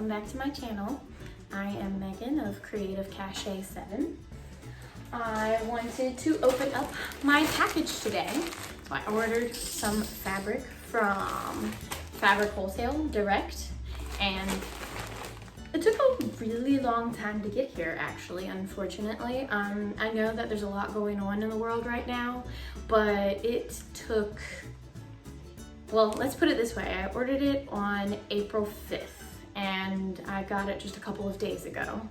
welcome back to my channel. I am Megan of Creative Cache 7. I wanted to open up my package today. So I ordered some fabric from Wholesale direct, and it took a really long time to get here, actually, unfortunately. I know that there's a lot going on in the world right now, but it took, well, let's put it this way. I ordered it on April 5th and I got it just a couple of days ago.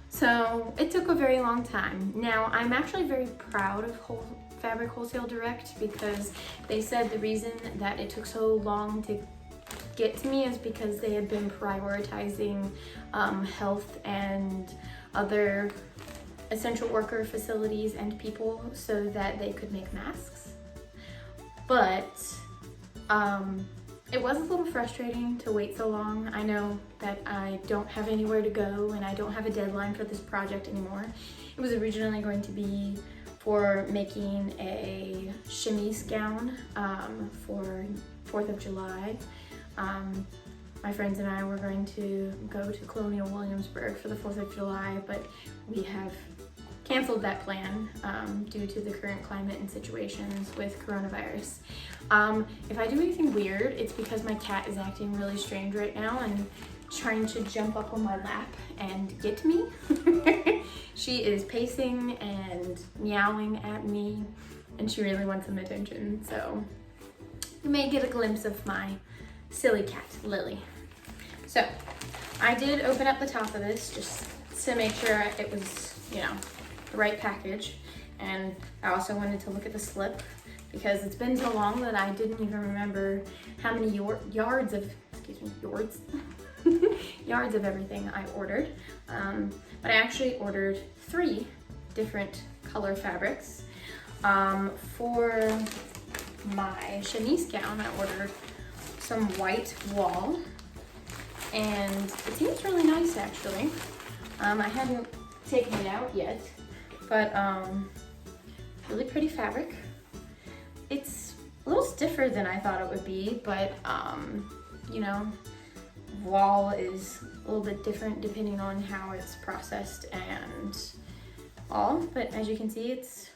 So it took a very long time. Now, I'm actually very proud of Wholesale Direct because they said the reason that it took so long to get to me is because they had been prioritizing health and other essential worker facilities and people so that they could make masks. But it was a little frustrating to wait so long. I know that I don't have anywhere to go and I don't have a deadline for this project anymore. It was originally going to be for making a chemise gown for 4th of July. My friends and I were going to go to Colonial Williamsburg for the 4th of July, but we have canceled that plan due to the current climate and situations with coronavirus. If I do anything weird, it's because my cat is acting really strange right now and trying to jump up on my lap and get to me. She is pacing and meowing at me, and she really wants some attention. So you may get a glimpse of my silly cat, Lily. So I did open up the top of this just to make sure it was, you know, the right package. And I also wanted to look at the slip because it's been so long that I didn't even remember how many yards of yards of everything I ordered. But I actually ordered 3 different color fabrics. For my chemise gown, I ordered some white wool, and it seems really nice actually. I hadn't taken it out yet, but really pretty fabric. It's a little stiffer than I thought it would be, but you know, wool is a little bit different depending on how it's processed and all, but as you can see, it's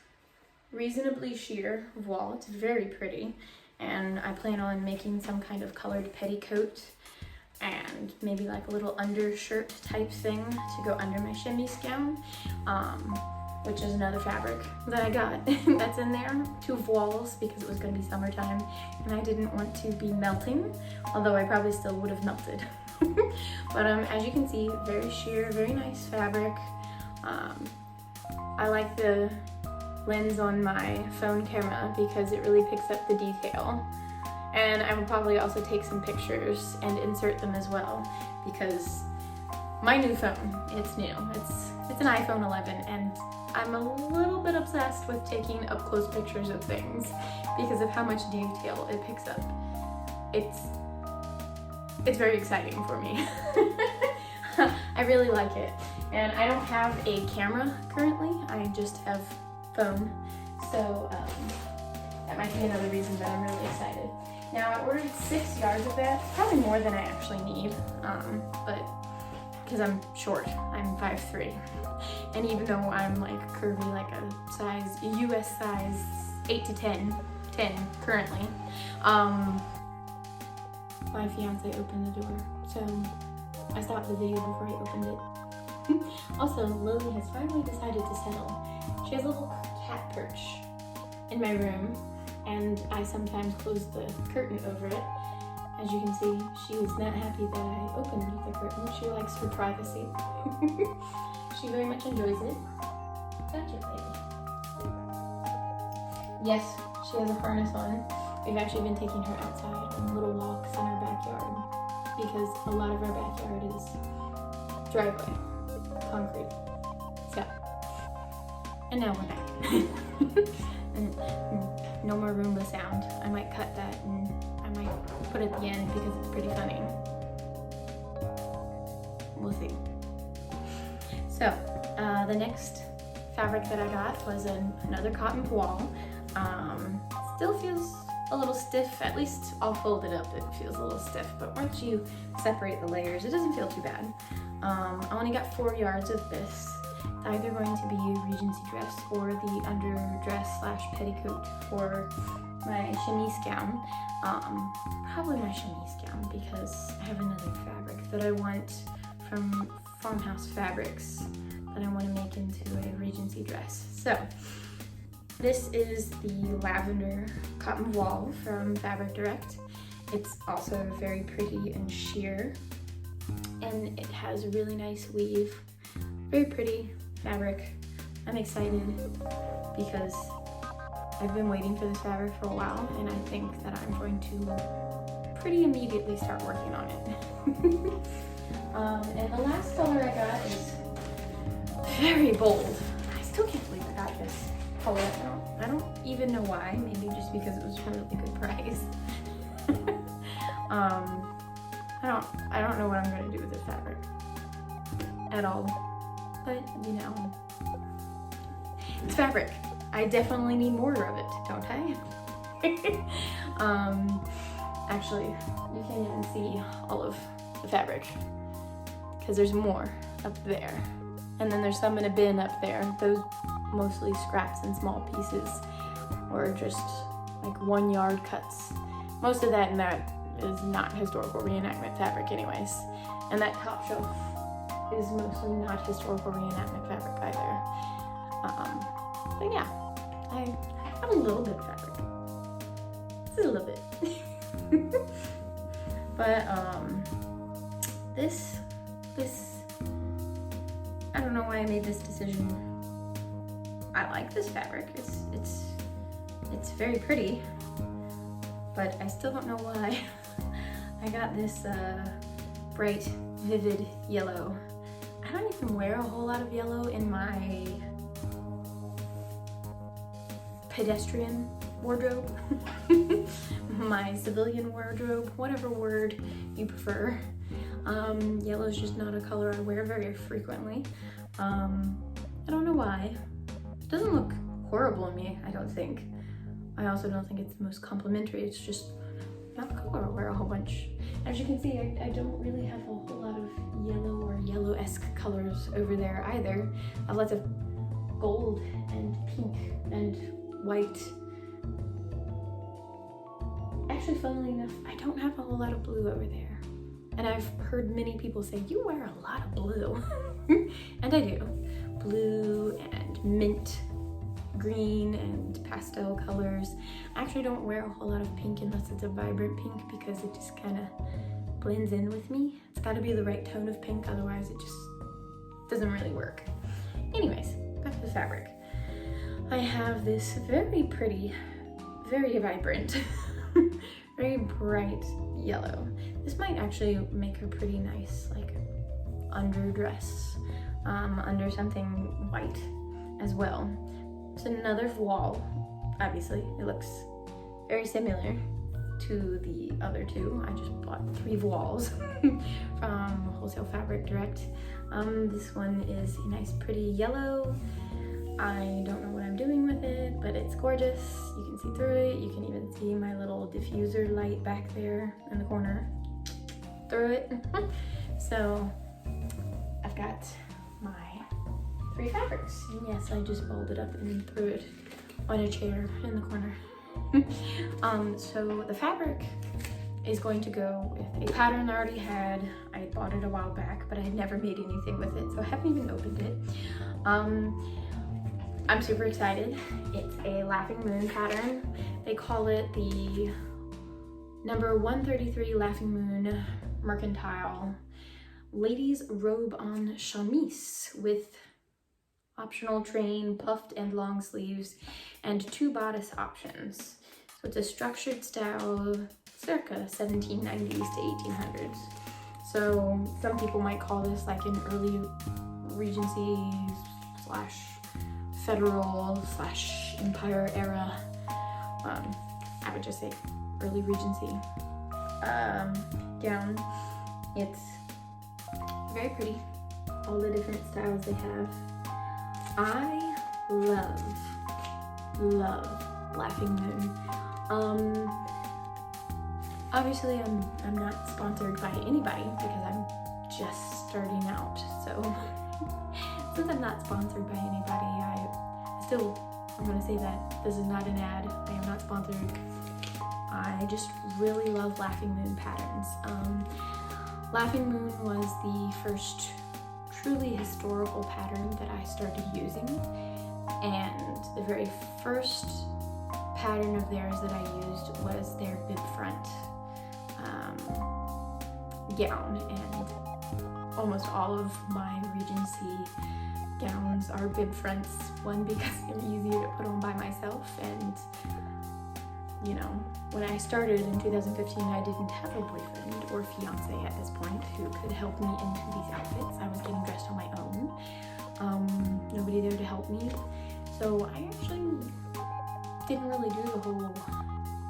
reasonably sheer wool. It's very pretty, and I plan on making some kind of colored petticoat and maybe like a little undershirt type thing to go under my chemise gown, which is another fabric that I got that's in there. 2 voiles because it was going to be summertime and I didn't want to be melting, although I probably still would have melted. But as you can see, very sheer, very nice fabric. I like the lens on my phone camera because it really picks up the detail. And I will probably also take some pictures and insert them as well because my new phone, it's new. It's an iPhone 11 and I'm a little bit obsessed with taking up close pictures of things because of how much detail it picks up. It's very exciting for me. I really like it. And I don't have a camera currently, I just have phone. So that might be another reason that I'm really excited. Now I ordered 6 yards of that, probably more than I actually need, but because I'm short, I'm 5'3", and even though I'm like curvy, like a US size 8 to 10 currently, my fiance opened the door, so I stopped the video before he opened it. Also, Lily has finally decided to settle. She has a little cat perch in my room, and I sometimes close the curtain over it. As you can see, she was not happy that I opened the curtain. She likes her privacy. She very much enjoys it. Gotcha, baby. Yes, she has a harness on. We've actually been taking her outside on little walks in our backyard because a lot of our backyard is driveway, concrete. So, and now we're back. No more Roomba sound. I might cut that and I might put it at the end because it's pretty funny. We'll see. So, the next fabric that I got was another cotton voile. Still feels a a little stiff. At least I'll fold it up, it feels a little stiff, but once you separate the layers, it doesn't feel too bad. I only got 4 yards of this. It's either going to be a Regency dress or the underdress slash petticoat for my chemise gown. Probably my chemise gown because I have another fabric that I want from Farmhouse Fabrics that I want to make into a Regency dress. So this is the lavender cotton voile from Fabric Direct. It's also very pretty and sheer, and it has a really nice weave. Very pretty fabric. I'm excited because I've been waiting for this fabric for a while, and I think that I'm going to pretty immediately start working on it. And the last color I got is very bold. I still can't believe I got this color. I don't even know why. Maybe just because it was a really good price. I don't know what I'm gonna do with this fabric at all. But you know, it's fabric. I definitely need more of it, don't I? Actually, you can't even see all of the fabric because there's more up there. And then there's some in a bin up there. Those mostly scraps and small pieces or just like 1 yard cuts. Most of that in that is not historical reenactment fabric anyways. And that top shelf is mostly not historical reenactment fabric either. But yeah, I have a little bit of fabric. Just a little bit. But this, I don't know why I made this decision. I like this fabric. It's very pretty, but I still don't know why I got this bright, vivid yellow. I don't even wear a whole lot of yellow in my pedestrian wardrobe, my civilian wardrobe, whatever word you prefer. Yellow is just not a color I wear very frequently. I don't know why. It doesn't look horrible on me, I don't think. I also don't think it's the most complimentary. It's just not a color I wear a whole bunch. As you can see, I don't really have a whole lot of yellow or yellow-esque colors over there either. I have lots of gold and pink and white. Actually, funnily enough, I don't have a whole lot of blue over there. And I've heard many people say, you wear a lot of blue. And I do. Blue and mint green and pastel colors. I actually don't wear a whole lot of pink unless it's a vibrant pink because it just kind of blends in with me. It's got to be the right tone of pink, otherwise it just doesn't really work. Anyways, back to the fabric. I have this very pretty, very vibrant, very bright yellow. This might actually make a pretty nice like underdress under something white as well. It's another voile. Obviously, it looks very similar to the other two. I just bought 3 voiles from Wholesale Fabric Direct. This one is a nice pretty yellow. I don't know what I'm doing with it, but it's gorgeous. You can see through it. You can even see my little diffuser light back there in the corner through it. So I've got my 3 fabrics. And yes, I just folded up and threw it on a chair in the corner. So the fabric is going to go with a pattern I already had. I bought it a while back, but I had never made anything with it, so I haven't even opened it. I'm super excited. It's a Laughing Moon pattern. They call it the number 133 Laughing Moon Mercantile Ladies Robe on Chemise with optional train, puffed and long sleeves, and 2 bodice options. So it's a structured style circa 1790s to 1800s. So some people might call this like an early Regency slash Federal slash Empire era. I would just say early Regency gown. It's very pretty, all the different styles they have. I love Laughing Moon. Obviously, I'm not sponsored by anybody because I'm just starting out. So since I'm not sponsored by anybody, I'm gonna say that this is not an ad. I am not sponsored. I just really love Laughing Moon patterns. Laughing Moon was the first truly historical pattern that I started using, and the very first pattern of theirs that I used was their bib front gown, and almost all of my Regency gowns are bib fronts. One, because they're easier to put on by myself, and you know, when I started in 2015, I didn't have a boyfriend or fiance at this point who could help me into these outfits. I was getting dressed on my own. Nobody there to help me, so I actually didn't really do the whole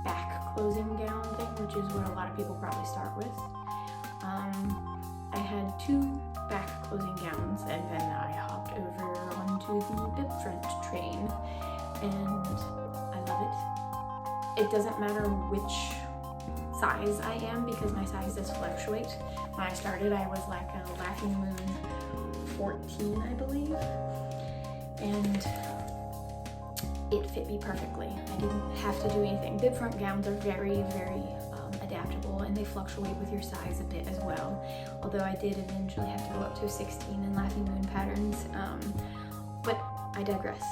back closing gown thing, which is what a lot of people probably start with. I had 2 back closing gowns, and then I hopped over onto the bib front train, and I love it. It doesn't matter which size I am because my size does fluctuate. When I started, I was like a Laughing Moon 14, I believe, and it fit me perfectly. I didn't have to do anything. Bib front gowns are very, very adaptable, and they fluctuate with your size a bit as well. Although I did eventually have to go up to 16 in Laughing Moon patterns, but I digress.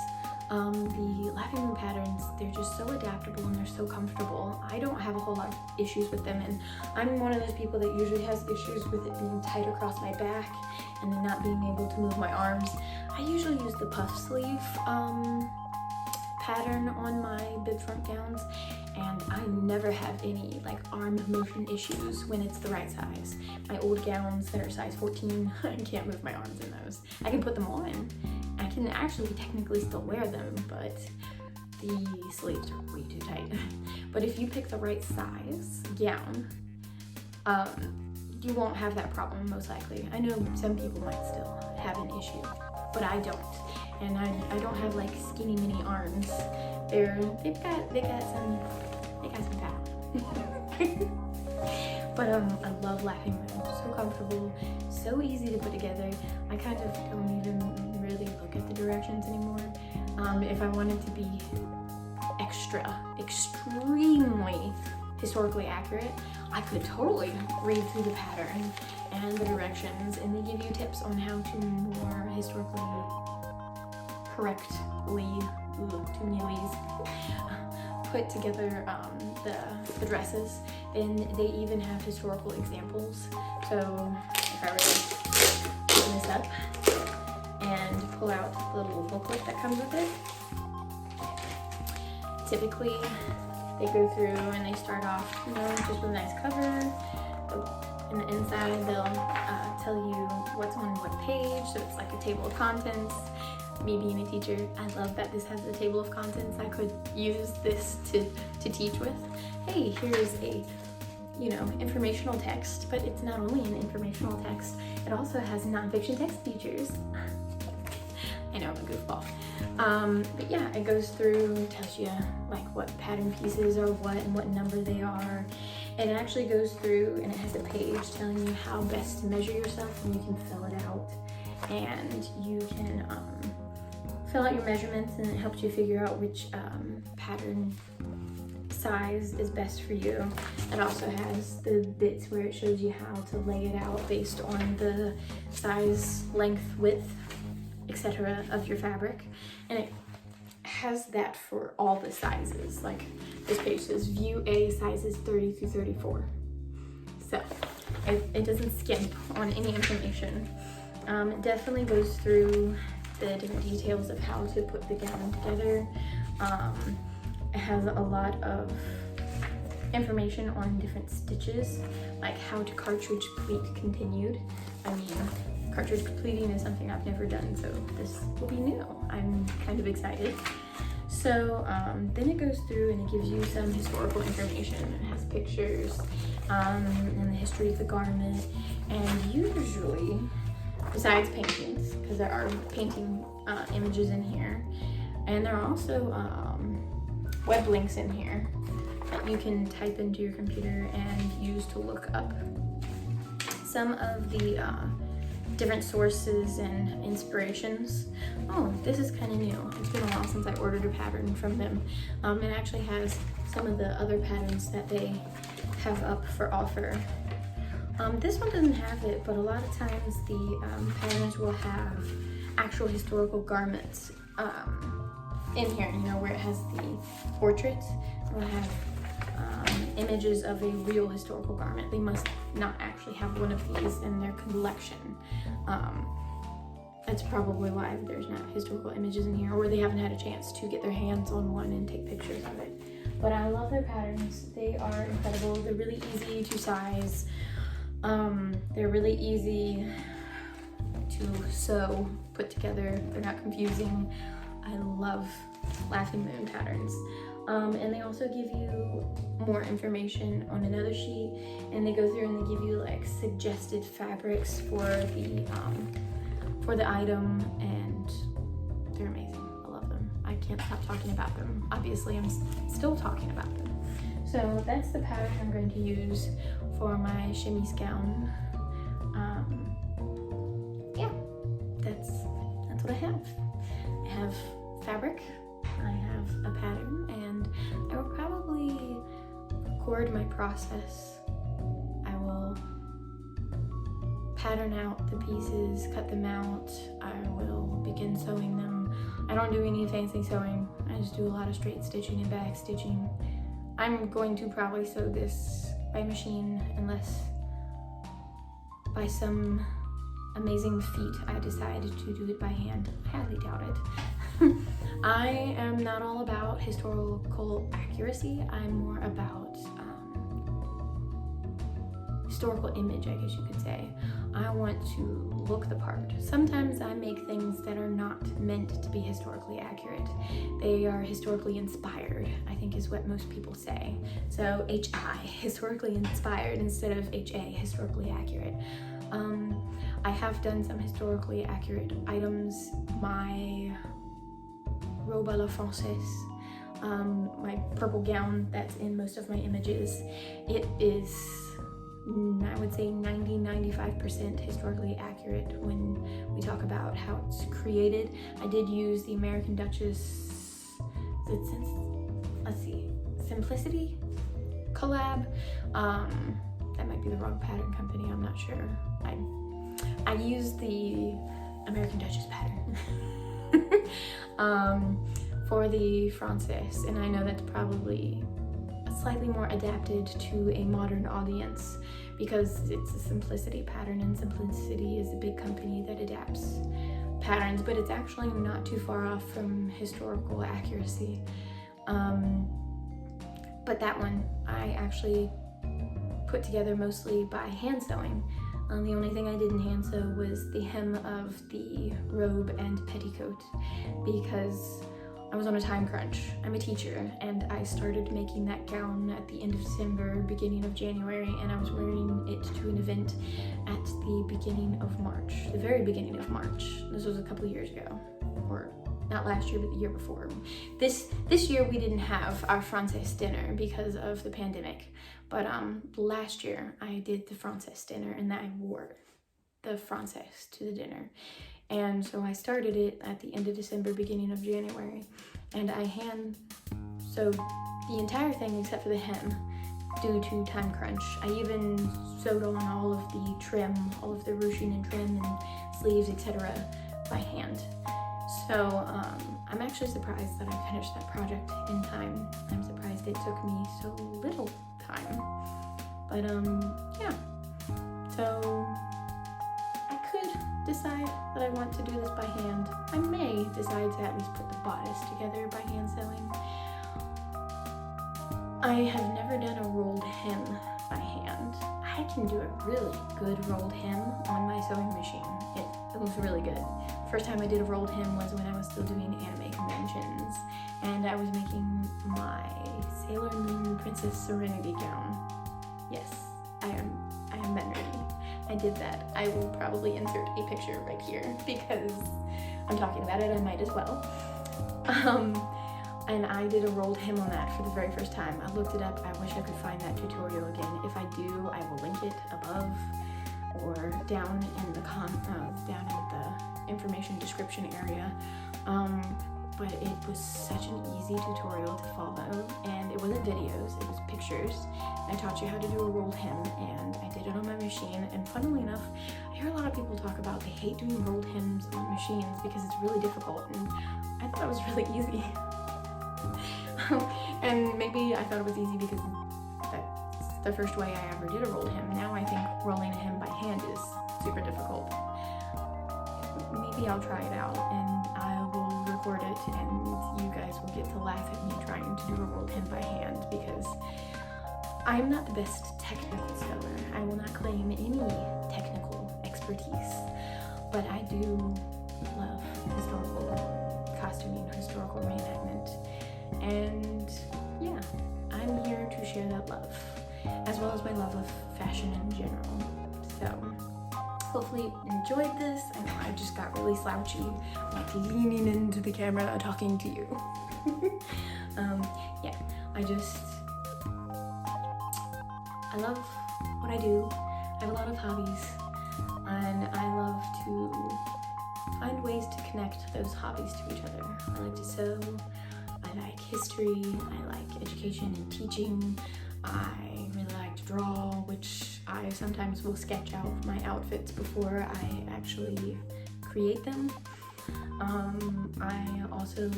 The Laughing Moon patterns, they're just so adaptable and they're so comfortable. I don't have a whole lot of issues with them, and I'm one of those people that usually has issues with it being tight across my back and then not being able to move my arms. I usually use the puff sleeve pattern on my bib front gowns, and I never have any like arm motion issues when it's the right size. My old gowns that are size 14, I can't move my arms in those. I can put them on. I can actually technically still wear them, but the sleeves are way too tight. But if you pick the right size gown, you won't have that problem most likely. I know some people might still have an issue, but I don't. And I don't have like skinny mini arms. They've got some fat. But I love Laughing Moon. So comfortable, so easy to put together. I kind of don't even really look at the directions anymore. If I wanted to be extremely historically accurate, I could totally read through the pattern and the directions, and they give you tips on how to more historically correctly, too many leaves, put together the dresses. And they even have historical examples. So if I were to open this up and pull out the little booklet that comes with it, typically they go through and they start off, you know, just with a nice cover. In the inside, they'll tell you what's on what page, so it's like a table of contents. Me being a teacher, I love that this has a table of contents. I could use this to teach with. Hey, here's a, you know, informational text, but it's not only an informational text, it also has nonfiction text features. I know, I'm a goofball. But yeah, it goes through, tells you like what pattern pieces are what and what number they are. It actually goes through and it has a page telling you how best to measure yourself, and you can fill it out. And you can fill out your measurements, and it helps you figure out which pattern size is best for you. It also has the bits where it shows you how to lay it out based on the size, length, width, etc. of your fabric. And it has that for all the sizes. Like this page says view A sizes 30 through 34. So it doesn't skimp on any information. It definitely goes through the different details of how to put the gown together. It has a lot of information on different stitches, like how to cartridge pleat continued. I mean, cartridge pleating is something I've never done, so this will be new. I'm kind of excited. So then it goes through and it gives you some historical information. It has pictures and the history of the garment, and usually, besides paintings, because there are painting images in here, and there are also web links in here that you can type into your computer and use to look up some of the different sources and inspirations. Oh, this is kind of new. It's been a while since I ordered a pattern from them. It actually has some of the other patterns that they have up for offer. This one doesn't have it, but a lot of times the patterns will have actual historical garments in here, you know, where it has the portraits. It will have images of a real historical garment. They must not actually have one of these in their collection. That's probably why there's not historical images in here, or they haven't had a chance to get their hands on one and take pictures of it. But I love their patterns. They are incredible. They're really easy to size. They're really easy to sew, put together. They're not confusing. I love Laughing Moon patterns. And they also give you more information on another sheet, and they go through and they give you like suggested fabrics for the item, and they're amazing. I love them. I can't stop talking about them. Obviously, I'm still talking about them. So that's the pattern I'm going to use for my chemise gown. Yeah, that's what I have. I have fabric, I have a pattern, and I will probably record my process. I will pattern out the pieces, cut them out. I will begin sewing them. I don't do any fancy sewing. I just do a lot of straight stitching and back stitching. I'm going to probably sew this by machine unless by some amazing feat I decide to do it by hand. I highly doubt it. I am not all about historical accuracy. I'm more about historical image, I guess you could say. I want to look the part. Sometimes I make things that are not meant to be historically accurate. They are historically inspired, I think is what most people say. So HI, historically inspired, instead of HA, historically accurate. I have done some historically accurate items. My robe à la française, my purple gown that's in most of my images, it is, I would say 90-95% historically accurate when we talk about how it's created. I did use the American Duchess, let's see, Simplicity collab. That might be the wrong pattern company, I'm not sure. I used the American Duchess pattern for the Frances, and I know that's probably slightly more adapted to a modern audience because it's a Simplicity pattern, and Simplicity is a big company that adapts patterns, but it's actually not too far off from historical accuracy. But that one I actually put together mostly by hand sewing. The only thing I didn't hand sew was the hem of the robe and petticoat because I was on a time crunch. I'm a teacher, and I started making that gown at the end of December, beginning of January, and I was wearing it to an event at the beginning of March, the very beginning of March. This was a couple years ago, or not last year, but the year before. This year we didn't have our Frances dinner because of the pandemic, but last year I did the Frances dinner, and I wore the Frances to the dinner. And so I started it at the end of December, beginning of January, and I hand sewed the entire thing except for the hem due to time crunch. I even sewed on all of the trim, all of the ruching and trim and sleeves, etc. by hand. So I'm actually surprised that I finished that project in time. I'm surprised it took me so little time. But yeah, so I could decide that I want to do this by hand. I may decide to at least put the bodice together by hand sewing. I have never done a rolled hem by hand. I can do a really good rolled hem on my sewing machine. It looks really good. First time I did a rolled hem was when I was still doing anime conventions, and I was making my Sailor Moon Princess Serenity gown. Yes, I am that nerdy. I did that. I will probably insert a picture right here because I'm talking about it, I might as well. And I did a rolled hem on that for the very first time. I looked it up. I wish I could find that tutorial again. If I do, I will link it above or down in the information description area. But it was such an easy tutorial to follow, and it wasn't videos, it was pictures. I taught you how to do a rolled hem, and I did it on my machine. And funnily enough, I hear a lot of people talk about they hate doing rolled hems on machines because it's really difficult, and I thought it was really easy. And maybe I thought it was easy because that's the first way I ever did a rolled hem. Now I think rolling a hem by hand is super difficult. Maybe I'll try it out and I will record it, and you guys will get to laugh at me trying to do a rolled hem by hand, because I'm not the best technical seller. I will not claim any technical expertise, but I do love historical costuming, historical reenactment, and yeah, I'm here to share that love, as well as my love of fashion in general. So hopefully you enjoyed this. I know I just got really slouchy, like leaning into the camera talking to you. Yeah, I love what I do. I have a lot of hobbies, and I love to find ways to connect those hobbies to each other. I like to sew, I like history, I like education and teaching, I really like to draw, which I sometimes will sketch out my outfits before I actually create them. I also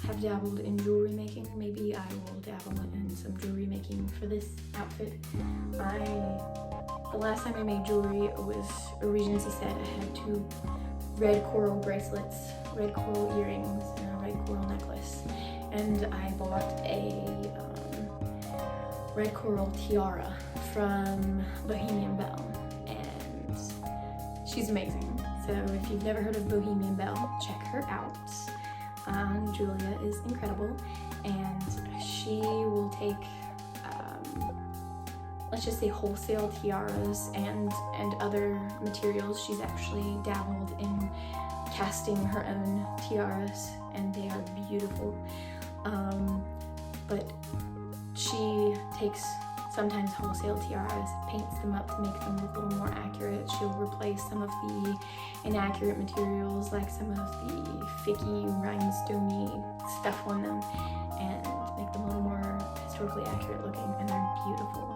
have dabbled in jewelry making. Maybe I will dabble in some jewelry making for this outfit. The last time I made jewelry, it was a Regency set. I had 2 red coral bracelets, red coral earrings, and a red coral necklace. And I bought a red coral tiara from Bohemian Belle, and she's amazing. So if you've never heard of Bohemian Belle, check her out. Julia is incredible, and she will take, let's just say, wholesale tiaras and other materials. She's actually dabbled in casting her own tiaras, and they are beautiful. But she takes sometimes wholesale tiaras, paints them up to make them look a little more accurate. She'll replace some of the inaccurate materials, like some of the ficky, rhinestoney stuff on them, and make them a little more historically accurate looking, and they're beautiful.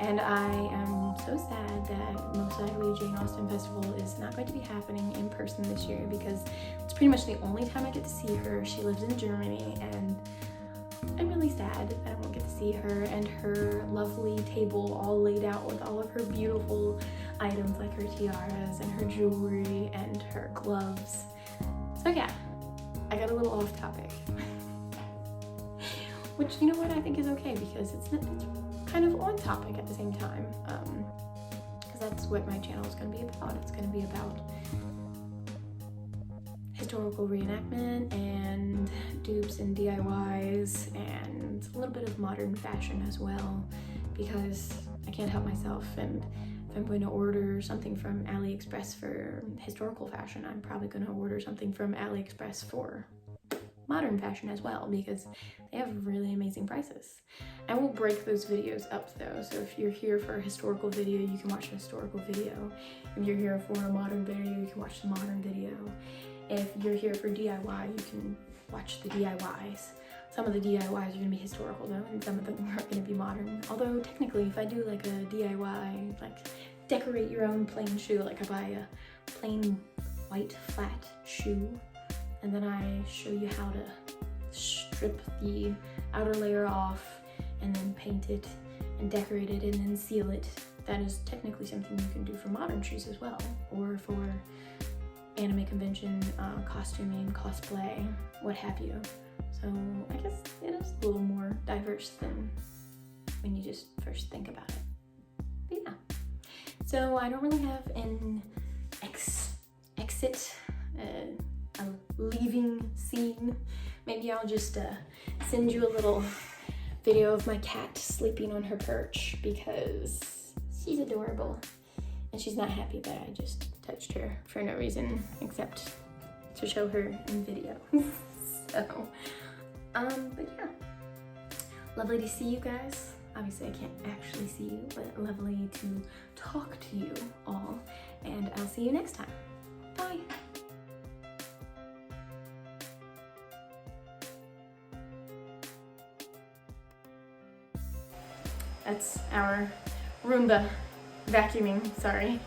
And I am so sad that Most Likely Jane Austen Festival is not going to be happening in person this year, because it's pretty much the only time I get to see her. She lives in Germany, and I'm really sad that I won't get to see her and her lovely table all laid out with all of her beautiful items, like her tiaras and her jewelry and her gloves. So yeah, I got a little off topic. Which, you know what, I think is okay, because it's kind of on topic at the same time, because that's what my channel is going to be about. It's going to be about historical reenactment and dupes and DIYs and a little bit of modern fashion as well, because I can't help myself, and if I'm going to order something from AliExpress for historical fashion, I'm probably going to order something from AliExpress for modern fashion as well, because they have really amazing prices. I will break those videos up though, so if you're here for a historical video, you can watch the historical video. If you're here for a modern video, you can watch the modern video. If you're here for DIY, you can watch the DIYs. Some of the DIYs are going to be historical though, and some of them are going to be modern. Although technically, if I do like a DIY, like decorate your own plain shoe, like I buy a plain white flat shoe, and then I show you how to strip the outer layer off and then paint it and decorate it and then seal it. That is technically something you can do for modern shoes as well, or for anime convention, costuming, cosplay, what have you. So I guess it is a little more diverse than when you just first think about it. But yeah, so I don't really have an exit, a leaving scene. Maybe I'll just send you a little video of my cat sleeping on her perch, because she's adorable and she's not happy that I just touched her for no reason except to show her in video. So But yeah, lovely to see you guys. Obviously I can't actually see you, but lovely to talk to you all, and I'll see you next time. Bye. That's our Roomba vacuuming, sorry.